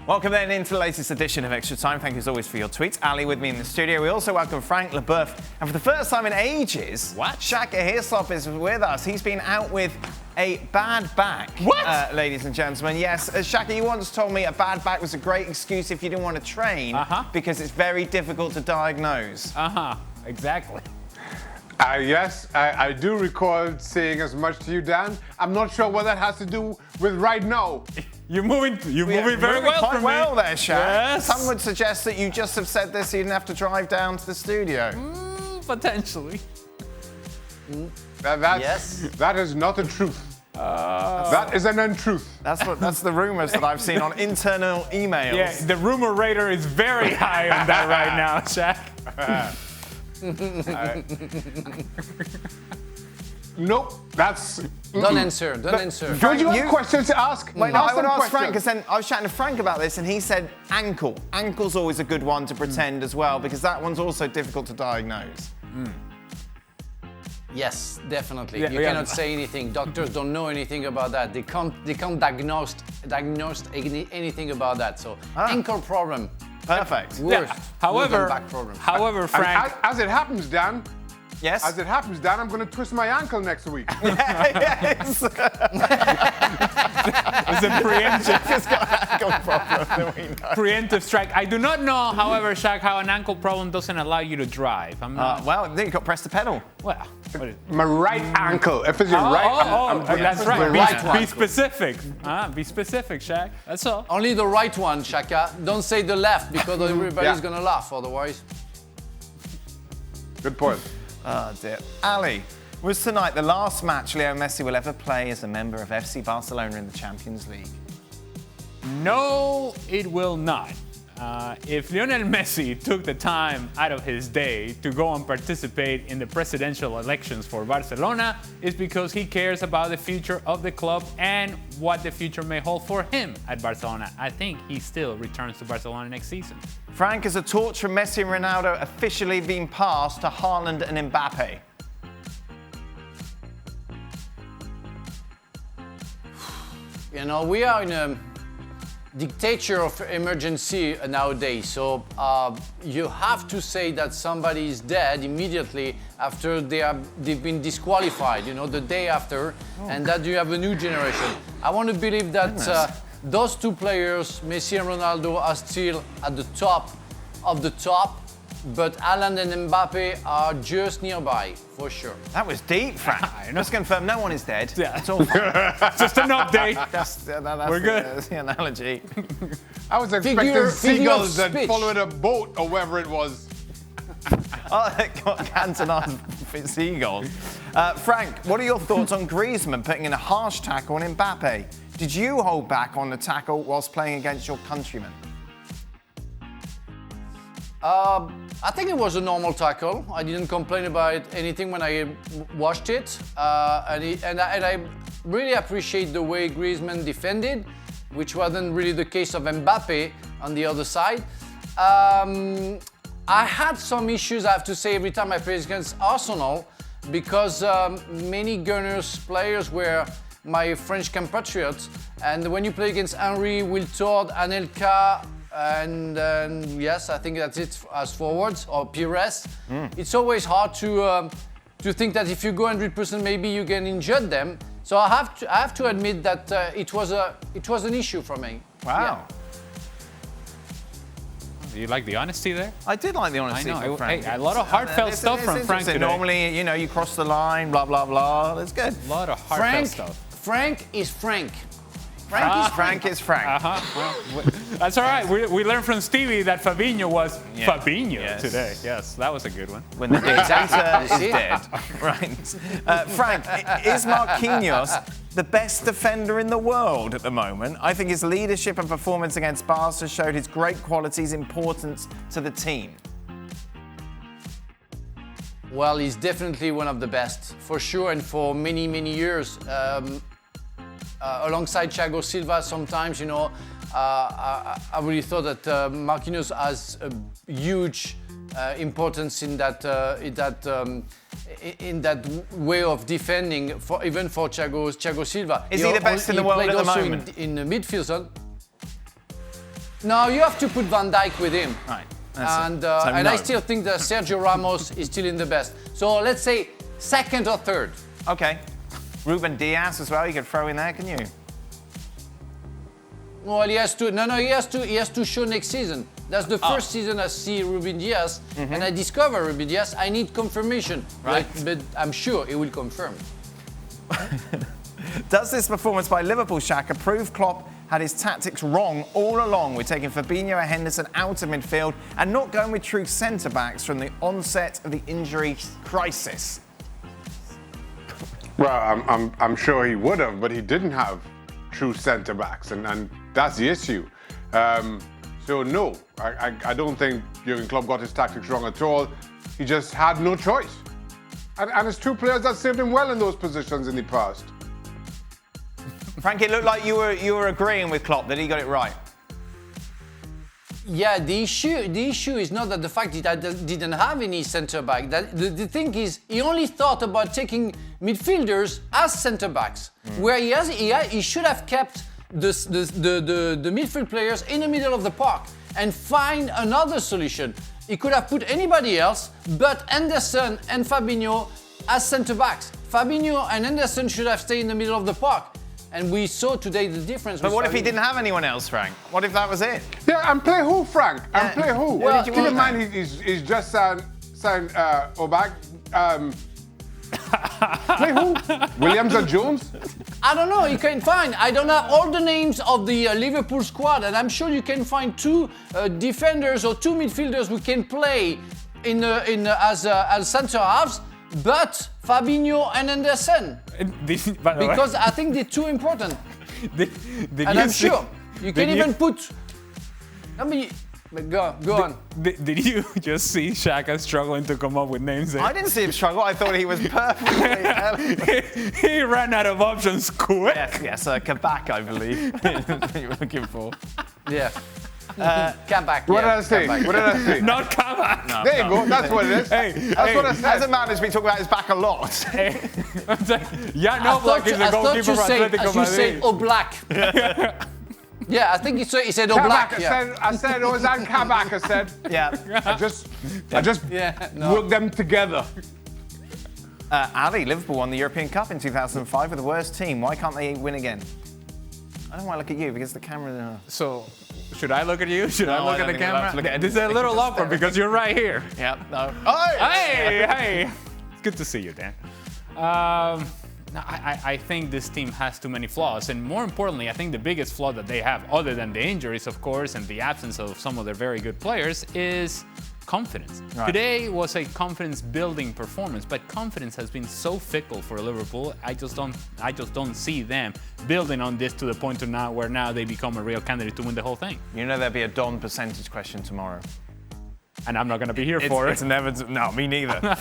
Welcome then into the latest edition of Extra Time. Thank you as always for your tweets. Ali with me in the studio. We also welcome Frank Leboeuf. And for the first time in ages, Shaka Hislop is with us. He's been out with a bad back. What? Ladies and gentlemen, yes. Shaka, you once told me a bad back was a great excuse if you didn't want to train because it's very difficult to diagnose. Exactly. Yes, I do recall saying as much to you, Dan. I'm not sure what that has to do with right now. You're moving very well quite for me. well there, Shaq. Yes. Some would suggest that you just have said this so you didn't have to drive down to the studio. Potentially. That is not the truth. That is an untruth. That's the rumours that I've seen on internal emails. Yeah, the rumor radar is very high on that right now, Shaq. Nope, that's... Don't answer. Don't you have questions to ask? Wait, no, I want to ask Frank, because then I was chatting to Frank about this, and he said ankle. Ankle's always a good one to pretend as well, because that one's also difficult to diagnose. Yes, definitely. You cannot say anything. Doctors don't know anything about that. They can't diagnose anything about that. So ankle problem. Perfect. Worst. However, back problem. Frank. As it happens, Dan. Yes. As it happens, Dan, I'm going to twist my ankle next week. Yes. It's a preemptive. Just got an ankle problem that we know. Preemptive strike. I do not know, however, Shaq, how an ankle problem doesn't allow you to drive. I'm not. Well, then you've got to press the pedal. Well, My right ankle. If it's your right, that's right. right one. Be specific. Be specific, Shaq. That's all. Only the right one, Shaka. Don't say the left because everybody's gonna laugh otherwise. Good point. Oh dear. Ali, was tonight the last match Lionel Messi will ever play as a member of FC Barcelona in the Champions League? No, it will not. If Lionel Messi took the time out of his day to go and participate in the presidential elections for Barcelona, it's because he cares about the future of the club and what the future may hold for him at Barcelona. I think he still returns to Barcelona next season. Frank, has the torch from Messi and Ronaldo officially been passed to Haaland and Mbappe? You know, we are in a dictator of emergency nowadays. So you have to say that somebody is dead immediately after they've been disqualified, you know, the day after, and that you have a new generation. I want to believe that those two players, Messi and Ronaldo, are still at the top of the top, but Haaland and Mbappe are just nearby, for sure. That was deep, Frank. Let's confirm no one is dead. Yeah. That's all. Just an update. We're good. That's the analogy. I was expecting seagulls that followed a boat or wherever it was. Cantonized seagulls. Frank, what are your thoughts on Griezmann putting in a harsh tackle on Mbappe? Did you hold back on the tackle whilst playing against your countryman? I think it was a normal tackle. I didn't complain about anything when I watched it. And I really appreciate the way Griezmann defended, which wasn't really the case of Mbappe on the other side. I had some issues, I have to say, every time I played against Arsenal, because many Gunners players were my French compatriots. And when you play against Henry, Wiltord, Anelka, and yes, I think that's it as forwards, or Pires. It's always hard to think that if you go 100%, maybe you can injure them. So I have to admit that it was an issue for me. Wow. Do you like the honesty there? I did like the honesty. I know. From Frank. Hey, a lot of heartfelt stuff from Frank today. Normally, you know, you cross the line, blah blah blah. That's good. A lot of heartfelt stuff. Frank is Frank. Frank is Frank. Well, that's all right. We learned from Stevie that Fabinho was Fabinho today. Yes, that was a good one. When the dictator is dead. Right. Frank, is Marquinhos the best defender in the world at the moment? I think his leadership and performance against Barca showed his great qualities, importance to the team. Well, he's definitely one of the best, for sure, and for many, many years. Alongside Thiago Silva, sometimes, you know, I really thought that Marquinhos has a huge importance in that way of defending, even for Thiago Silva. Is he the best in the world at the moment? In the midfield. No, you have to put Van Dijk with him. Right. And So and no. I still think that Sergio Ramos is still in the best. So let's say second or third. Okay. Ruben Diaz as well, you could throw in there, can you? Well, he has to. No, he has to. He has to show next season. That's the first season I see Ruben Diaz, and I discover Ruben Diaz. I need confirmation, Right. but I'm sure he will confirm. Does this performance by Liverpool, Shaka, prove Klopp had his tactics wrong all along with taking Fabinho and Henderson out of midfield and not going with true centre-backs from the onset of the injury crisis? Well, I'm sure he would have, but he didn't have true centre backs, and that's the issue. So no, I don't think Jurgen Klopp got his tactics wrong at all. He just had no choice, and it's two players that served him well in those positions in the past. Frank, it looked like you were agreeing with Klopp that he got it right. Yeah, the issue is not that the fact that he didn't have any centre back. That the thing is, he only thought about taking midfielders as centre backs, where he should have kept the midfield players in the middle of the park and find another solution. He could have put anybody else, but Henderson and Fabinho as centre backs. Fabinho and Henderson should have stayed in the middle of the park. And we saw today the difference. But what if he didn't have anyone else, Frank? What if that was it? Yeah, and play who, Frank? And play who? Well, Keep in mind, he's just signed Obag. Play who? Williams and Jones? I don't know. You can find. I don't have all the names of the Liverpool squad, and I'm sure you can find two defenders or two midfielders who can play as centre halves. But Fabinho and Henderson, because I think they're too important. And I'm sure you can even put. I mean, go on. Did you just see Shaka struggling to come up with names? I didn't see him struggle. I thought he was perfectly. He ran out of options quick. Yes, Kabak, I believe. That's what you were looking for. Yeah. Come back. What did I say? What did I say? Not Kabak. No, There you go. That's what it is. That's what I said. As a man who's been talking about his back a lot. Jan Oblak is the goalkeeper for Atletico you said Madrid. Oblak. Yeah, I think he said Oblak. Kabak, I said Ozan Kabak. I said. Yeah. I just worked them together. Ali, Liverpool won the European Cup in 2005 with the worst team. Why can't they win again? I don't want to look at you because the camera. So, should I look at you? Should No, I I look don't at the think we'll have camera? to look at This is a anything. little awkward because you're right here. Yeah. No. Hey! It's good to see you, Dan. I think this team has too many flaws, and more importantly, I think the biggest flaw that they have, other than the injuries, of course, and the absence of some of their very good players, is confidence. Right. Today was a confidence-building performance, but confidence has been so fickle for Liverpool. I just don't see them building on this to the point to now where now they become a real candidate to win the whole thing. You know there'll be a Don percentage question tomorrow. And I'm not going to be here for it. It's never. No, me neither.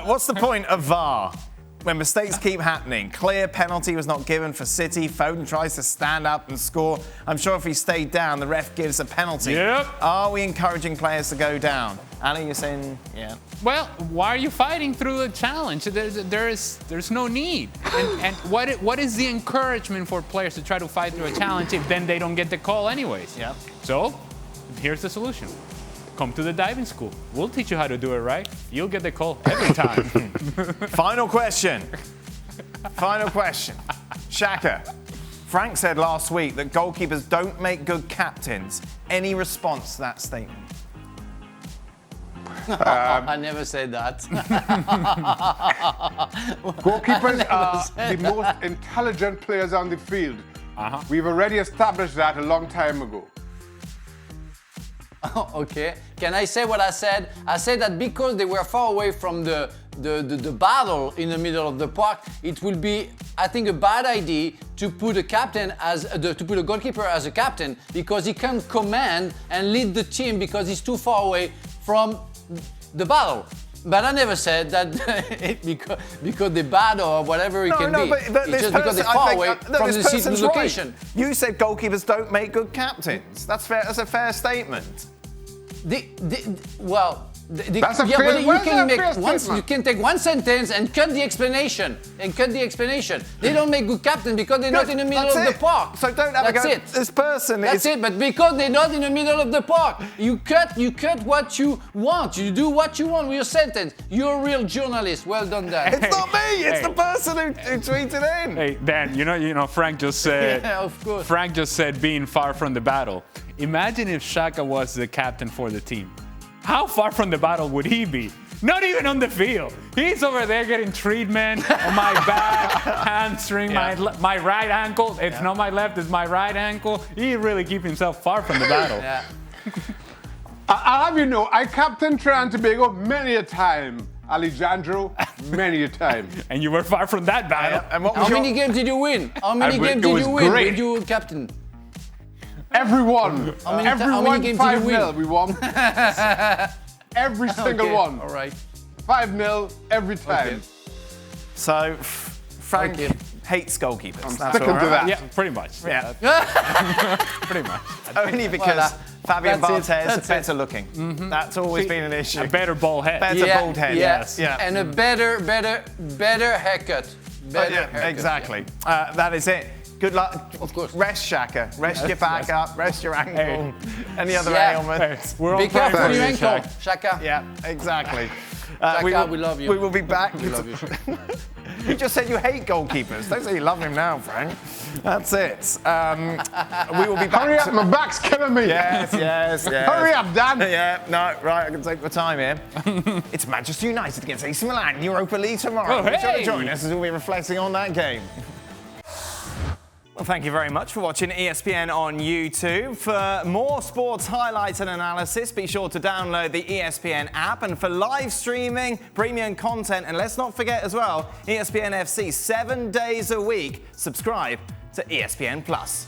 What's the point of VAR? When mistakes keep happening, clear penalty was not given for City. Foden tries to stand up and score. I'm sure if he stayed down, the ref gives a penalty. Yep. Are we encouraging players to go down? Ali, you're saying, yeah. Well, why are you fighting through the challenge? There's no need. And what is the encouragement for players to try to fight through a challenge if then they don't get the call anyways? Yeah. So, here's the solution. Come to the diving school. We'll teach you how to do it right. You'll get the call every time. Final question. Final question. Shaka, Frank said last week that goalkeepers don't make good captains. Any response to that statement? I never said that. Goalkeepers are the most intelligent players on the field. We've already established that a long time ago. Okay. Can I say what I said? I said that because they were far away from the battle in the middle of the park, it will be, I think, a bad idea to put a captain to put a goalkeeper as a captain because he can't command and lead the team because he's too far away from the battle. But I never said that because they're bad or whatever it can be. But it's just because they're far away from the seating location. Right. You said goalkeepers don't make good captains. That's fair. That's a fair statement. Well, That's a yeah, fair, but you well, can that's a make fair one. statement. You can take one sentence and cut the explanation. They don't make good captain because they're not in the middle of the park. So don't have That's a go. it. This person That's is. it. But because they're not in the middle of the park, you cut what you want. You do what you want with your sentence. You're a real journalist. Well done, Dan. It's not me. It's the person who tweeted in. Hey, Dan, you know, Frank just said. Yeah, of course. Frank just said being far from the battle. Imagine if Shaka was the captain for the team. How far from the battle would he be? Not even on the field. He's over there getting treatment on my back, hamstring, my right ankle. It's not my left, it's my right ankle. He really keeps himself far from the battle. Yeah. I'll have you know, I captained Trinidad and Tobago many a time. Alejandro, many a time. And you were far from that battle. And what was How many games did you win? How many games did you win with you captain? Everyone. How many Everyone games did you win? 5-0 we won. Every single Okay, one. All right. 5-0 every time. Okay. So, Frank Okay. hates goalkeepers. I'm That's sticking all to right. that. Yeah, pretty much. Yeah. Pretty much. Only because Fabian That's it. Barthez That's better looking. That's always been an issue. A better ball head. Better bald head. Yes. Yeah. And a better haircut. Better haircut. Exactly. That is it. Good luck. Of course. Rest, Shaka. Rest your back up. Rest your ankle. Any other Yeah. ailments? We're all Be careful praying with for your you, ankle, Shaka. Yeah, exactly. Shaka, we love you. We will be back. We love you. You just said you hate goalkeepers. Don't say you love him now, Frank. That's it. We will be back. Hurry up, my back's killing me. Yes. Hurry up, Dan. Yeah, no, right, I can take my time here. It's Manchester United against AC Milan in Europa League tomorrow. Oh, Be sure to hey! join us as we'll be reflecting on that game. Well, thank you very much for watching ESPN on YouTube. For more sports highlights and analysis, be sure to download the ESPN app. And for live streaming, premium content, and let's not forget as well, ESPN FC 7 days a week, subscribe to ESPN Plus.